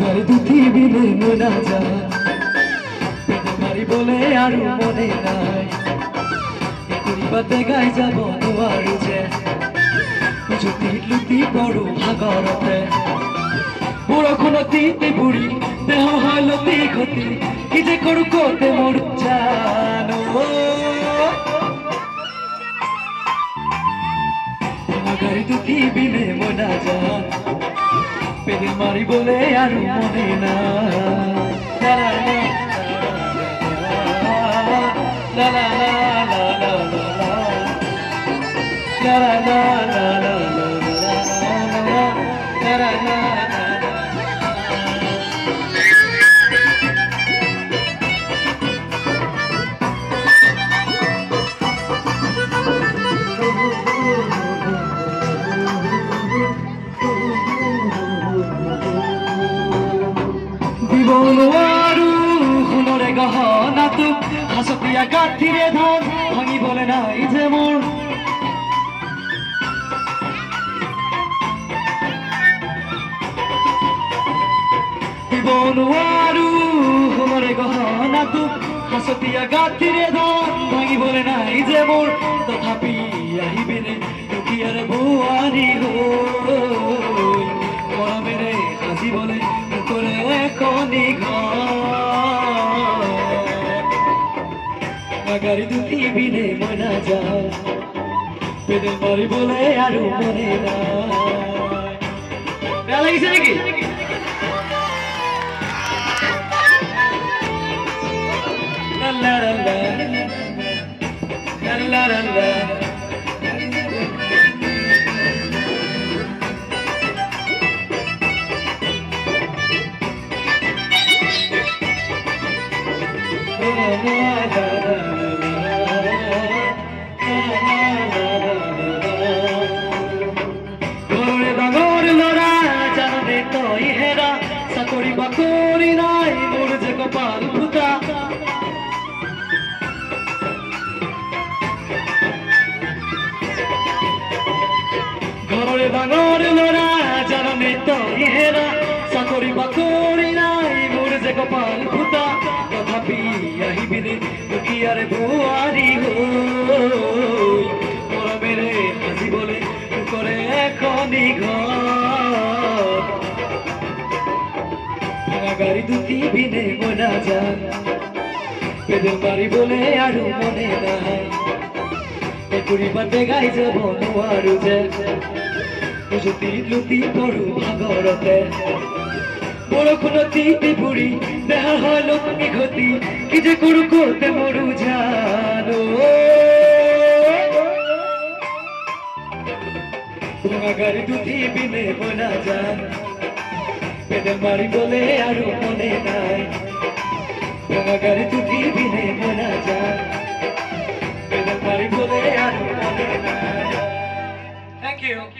গাড়ি দুটি বিলে মোনা যায় গাড়ি বলে আৰ মনে নাই কৰিবাতে গাই যাব নোৱাৰো যে যদি লুটি পড়ো ভাগৰতে বৰষুণতি বুঢ়ী দেহ হয় লতি ঘটি কি যে কৰো কতে মোৰ জানো গাড়ি দুটি বিলে মোনা যায় পেডেল মাৰিবলে আৰু মনে নাই la la la la la la la la la la la la la গহনাটো হাসতিয়া গাঠিৰে ধন ভাঙিবলে নাই যে মোৰ দিব নোৱাৰো সোণৰে গহনাটো হাসতিয়া গাঠিৰে ধন ভাঙিবলে নাই যে মোৰ তথাপি আহিবিনে দুখীয়াৰ বোৱাৰী হৈ মৰমেৰে সাজিবলে মুখৰে কণী গাড়ি দুটি বিলে মোনা যায় পেডেল মাৰিবলে আৰু মনে নাই বেয়া লাগিছে নেকি লা লা লা লা লা লা চাকৰি বাকৰি নাই মোৰ যে কপাল ফুটা ঘৰৰে ডাঙৰ ল'ৰা জাননে তই হেৰা চাকৰি বাকৰি নাই মোৰ যে কপাল ফুটা তথাপি আহিবিনে দুখীয়াৰ বোৱাৰী হৈ মৰমেৰে সাজিবলে কৰে এখনি ঘৰ গাড়ি দুটি বিলে মোনা যায় পেডেল মাৰিবলে আৰু মনে নাই কৰিবাতে গাই যাব নোৱাৰো যে যদি লুটি পড়ো ভাগৰতে বৰষুণতি বুঢ়ী দেহ হয় লতি ঘটি কি যে কৰো কতে মৰো জানো গাড়ি দুটি বিলে মোনা যায় পেডেল মাৰিবলে আৰু মনে নাই গাড়ি দুটি বিলে মোনা যায় পেডেল মাৰিবলে আৰু মনে নাই Thank you.